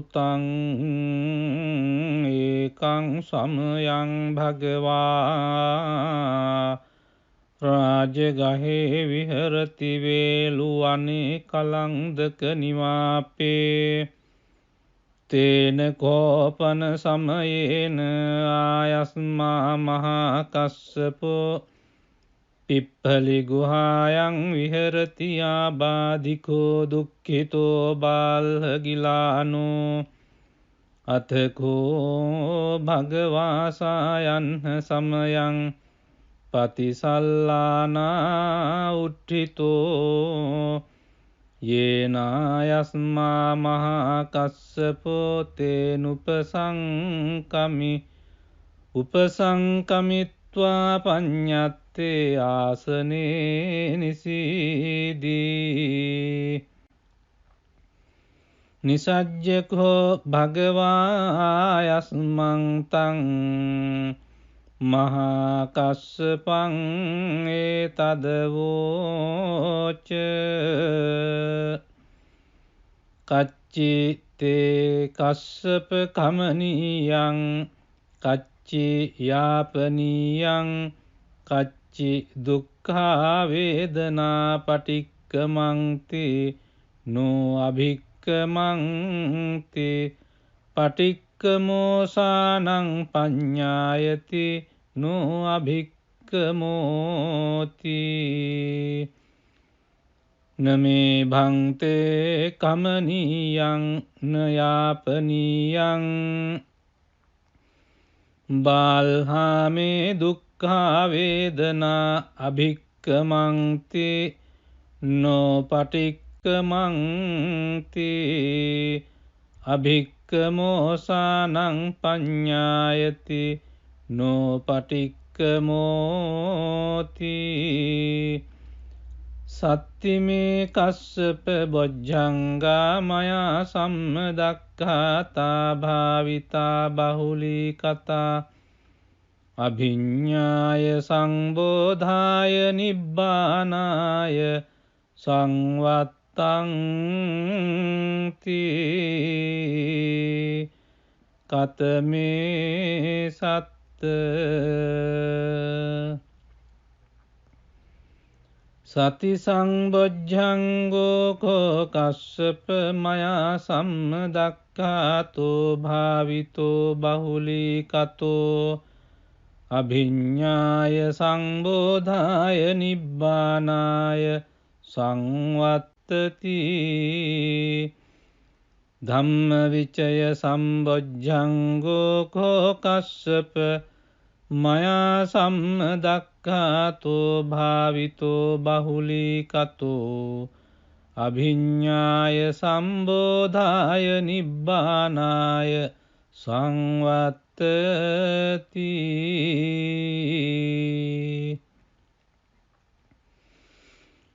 භූතං ඒකං සමයං භගවා රාජගහේ විහරති වේලුවනේ කලන්දක නිවාපේ තේන කෝපන සමයේන ආයස්මා මහා කස්සපෝ පිප්පලි ගුහායන් විහරති ආබාධිකෝ දුක්ඛිතෝ බාල්හගිලානෝ අතකෝ භගවාසායන් සමයං පතිසල්ලානා උට්ඨිතෝ යේනායස්මා මහා කස්සපෝ තේනුපසංකමි උපසංකමිත්වා පඤ්ඤත්තේ ආසනේ නිසීදී නිසජ්ජකෝ භගවායස්මං තං මහා කස්සපං ඒතදවෝච කච්චි තේ කස්සප කමනියං කච්චි යාපනියං කච්චි දුක්ඛා වේදනා පටික්කමන්ති නෝ අභික්කමන්ති පටික්කමෝසානං පඤ්ඤායති නෝ අභික්කමෝති නමේ භන්තේ කමනියං නයාපනියං බාල්හාමේ දුක්ඛා වේදනා අභික්කමන්ති නෝ පටික්කමන්ති අභික්කමෝසානං පඤ්ඤායති නෝ පටික්කමෝති සත්තිමේ කස්සප බොජ්ජංගා මයා සම්මදක්ඛාතා භාවිතා බහුලී කතා අභිඤ්ඤාය සංබෝධාය නිබ්බානාය සංවත්තං තී කතමේ සත්ත සති සංබොජ්ජංගෝ කෝ කස්සප මයා සම්මදක්ඛාතෝ භාවිතෝ බහුලී කතෝ අභිඤ්ඤාය සංබෝධාය නිබ්බානාය සංවත්තති ධම්මවිචය සම්බොජ්ජංගෝ කෝ කස්සප මයා සම්මදක්ඛාතෝ භාවිතෝ බහුලී කතෝ අභිඤ්ඤාය සම්බෝධාය නිබ්බානාය සංවත්තති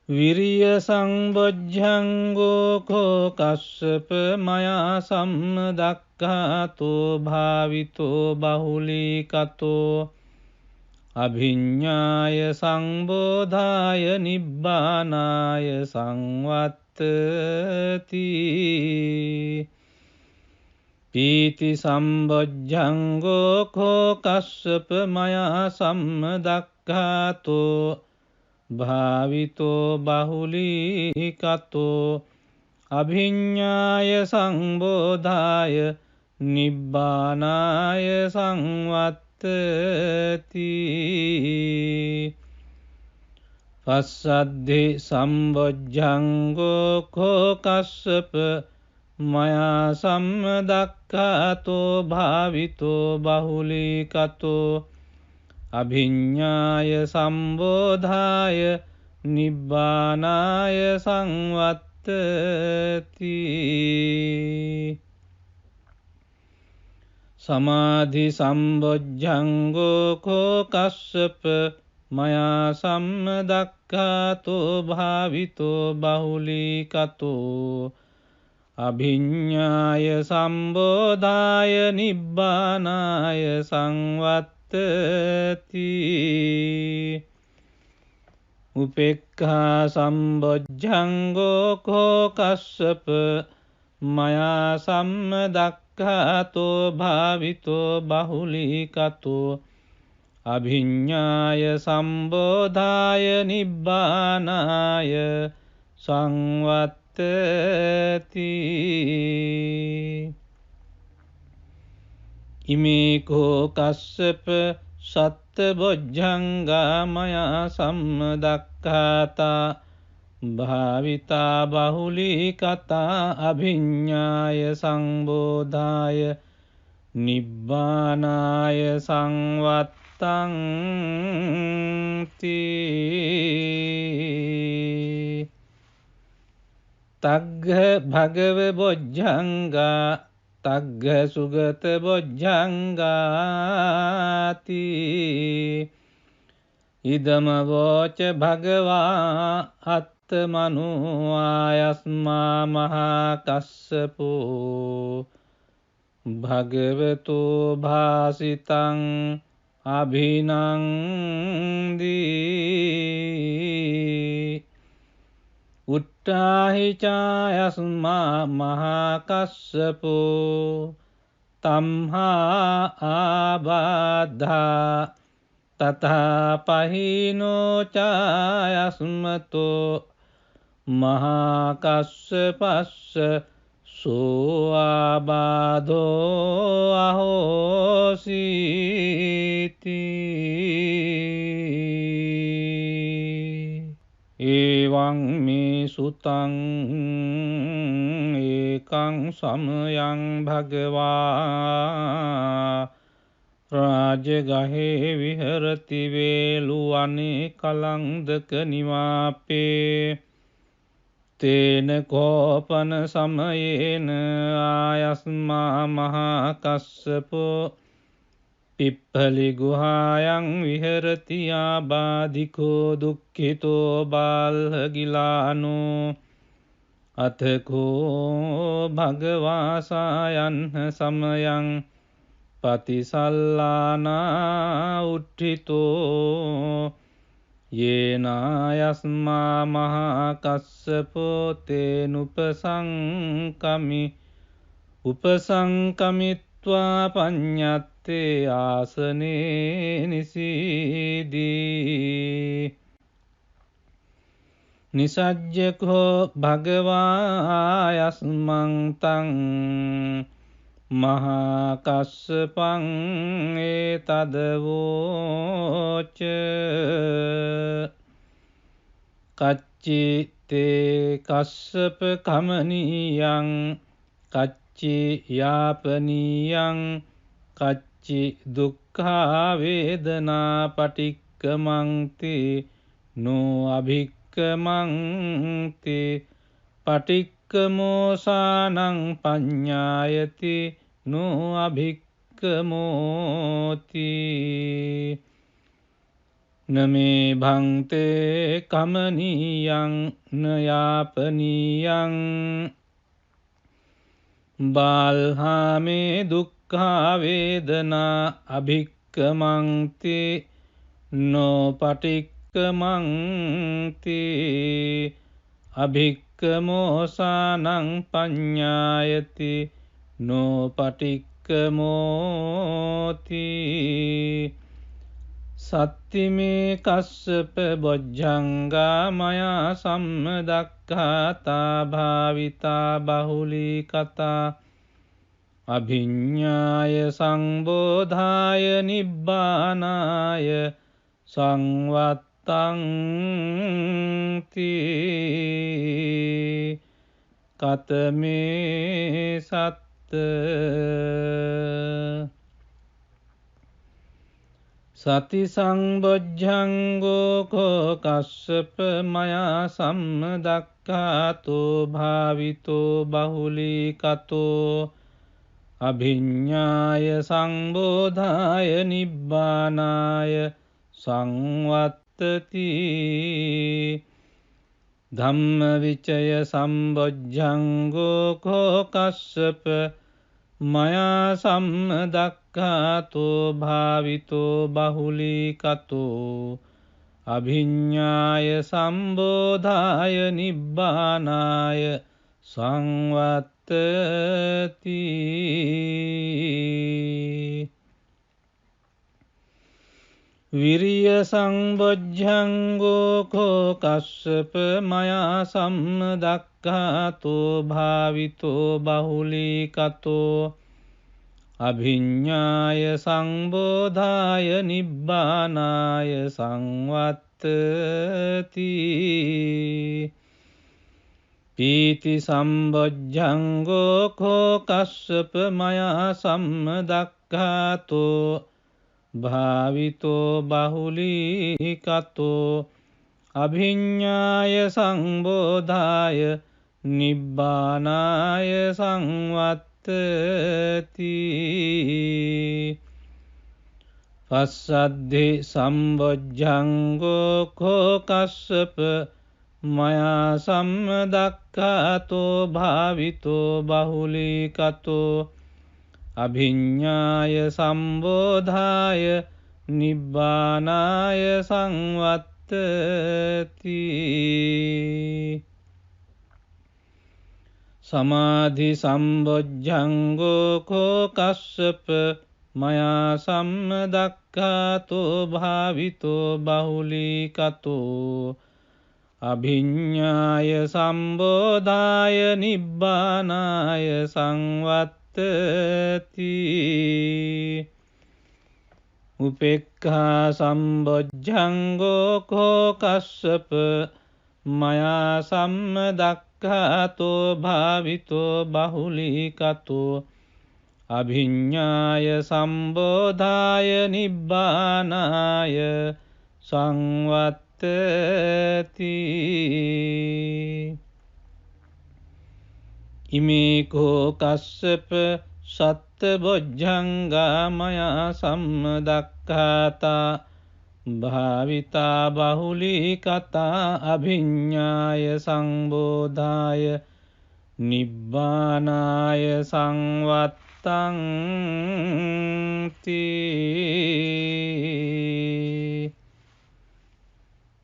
විරිය සංබොජ්ජංගෝ කෝ කස්සප මයා සම්මදක්ඛාතෝ භාවිතෝ බහුලී කතෝ අභිඤ්ඤාය සංබෝධාය නිබ්බානාය සංවත්තති පීති සම්බොජ්ජංගෝ කෝ කස්සප මයා සම්මදක්ඛාතෝ භාවිතෝ බහුලී කතෝ අභිඤ්ඤාය සංබෝධාය නිබ්බානාය සංවත්තති පස්සද්ධි සම්බොජ්ජංගෝ කෝ කස්සප මයා සම්මදක්ඛාතෝ භාවිතෝ බහුලී කතෝ අභිඤ්ඤාය සම්බෝධාය නිබ්බානාය සංවත්තති සමාධි සම්බොජ්ජංගෝ කෝ කස්සප මයා සම්මදක්ඛාතෝ භාවිතෝ බහුලී කතෝ අභිඤ්ඤාය සම්බෝධාය නිබ්බානාය සංවත්තති උපේක්ඛා සම්බොජ්ජංගෝ කෝ කස්සප මයා සම්මදක්ඛාතෝ භාවිතෝ බහුලීකතෝ අභිඤ්ඤාය සම්බෝධාය නිබ්බානාය සංවත්තති ඉමේකෝ කස්සප සත්ත බොජ්ජංගා මයා සම්මදක්ඛාතා භාවිතා බහුලී කතා අභිඤ්ඤාය සංබෝධාය නිබ්බානාය සංවත්තං තී තග්ග භගව බොජ්ජංගා තග්ග සුගත බොජ්ජංගාති ඉදම වෝච භගවා අත්තමනු ආයස්මා මහා කස්සපෝ භගවතු භාසිතං අභිනන්දී උට්ටාහි චායස්මා මහා කස්සපෝ තම්හා ආබාධා තථා පහිනෝ චායස්මතෝ මහා කස්සපස්ස සෝ ආබාධෝ අහෝසීති එවං මේ සුතං ඒකං සමයං භගවා රාජගහේ විහරති වේලුවනේ කලංදක නිවාපේ තේන කෝපන සමයේන ආයස්මා මහා කස්සපෝ පිප්පලි ගුහායන් විහරති ආබාධිකෝ දුක්ඛිතෝ බාල්හගිලානෝ අතකෝ භගවාසායන් සමයං පතිසල්ලානා උට්ඨිතෝ යේනායස්මා මහා කස්සපෝ තේනුපසංකමි උපසංකමිත්වා පඤ්ඤත්තේ ආසනේ නිසීදී නිසජ්ජකෝ භගවායස්මං තං මහා කස්සපං ඒතදවෝච කච්චි තේ කස්සප කමනීයං කච්චි යාපනීයං කච්චි දුක්ඛා වේදනා පටික්කමන්ති නෝ අභික්කමන්ති පටික්කමෝසානං පඤ්ඤායති නෝ අභික්කමෝති නමේ භන්තේ කමනීයං නයාපනීයං බාල්හාමේ දුක්ඛා වේදනා අභික්කමන්ති නෝ පටික්කමන්ති අභික්කමෝසානං පඤ්ඤායති නෝ පටික්කමෝති සත්තිමේ කස්සප බොජ්ජංගා මයා සම්මදක්ඛාතා භාවිතා බහුලී කතා අභිඤ්ඤාය සංබෝධාය නිබ්බානාය සංවත්තං තී කතමේ සත්ත සති සංබොජ්ජංගෝ කෝ කස්සප මයා සම්මදක්ඛාතෝ භාවිතෝ බහුලී කතෝ අභිඤ්ඤාය සංබෝධාය නිබ්බානාය සංවත්තති ධම්මවිචය සම්බොජ්ජංගෝ කෝ කස්සප මයා සම්මදක්ඛාතෝ භාවිතෝ බහුලී කතෝ අභිඤ්ඤාය සම්බෝධාය නිබ්බානාය සංවත්තති විරිය සංබොජ්ජංගෝ කෝ කස්සප මයා සම්මදක්ඛාතෝ භාවිතෝ බහුලීකතෝ අභිඤ්ඤාය සංබෝධාය නිබ්බානාය සංවත්තති පීති සම්බොජ්ජංගෝ කෝ කස්සප මයා සම්මදක්ඛාතෝ භාවිතෝ බහුලීකතෝ අභිඤ්ඤාය සංබෝධාය නිබ්බානාය සංවත්තති පස්සද්ධි සම්බොජ්ජංගෝ කෝ කස්සප මයා සම්මදක්ඛාතෝ භාවිතෝ බහුලීකතෝ අභිඤ්ඤාය සම්බෝධාය නිබ්බානාය සංවත්තති සමාධි සම්බොජ්ජංගෝ කෝ කස්සප මයා සම්මදක්ඛාතෝ භාවිතෝ බහුලීකතෝ අභිඤ්ඤාය සම්බෝධාය නිබ්බානාය සංවත්තති උපේක්ඛා සම්බොජ්ජංගෝ කෝ කස්සප මයා සම්මදක්ඛාතෝ භාවිතෝ බහුලීකතෝ අභිඤ්ඤාය සම්බෝධාය නිබ්බානාය සංවත්තති ඉමේ කෝ කස්සප සත්බොජ්ජංගා මයා සම්මදක්ඛාතා භාවිතා බහුලීකතා අභිඤ්ඤාය සංබෝධාය නිබ්බානාය සංවත්තංති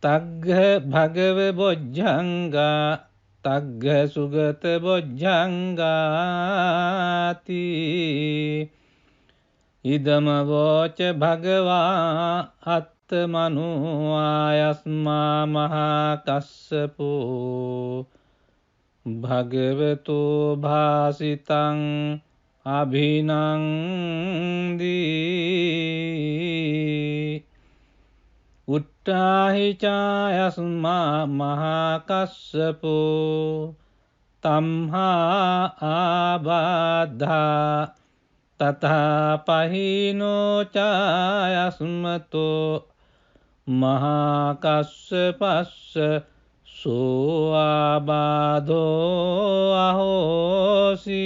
තග්ග භගව බොජ්ජංගා තග්ග සුගත බොජ්ජංගාති ඉදම වෝච භගවා අත්තමනෝ ආයස්මා මහා කස්සපෝ භගවතු භාසිතං අභිනන්දී උට්ඨාහි චායස්මා මහා කස්සපෝ තම්හා ආබාධා තථා පහිනෝ චායස්මතෝ මහා කස්සපස්ස සෝ ආබාධෝ අහෝසීති.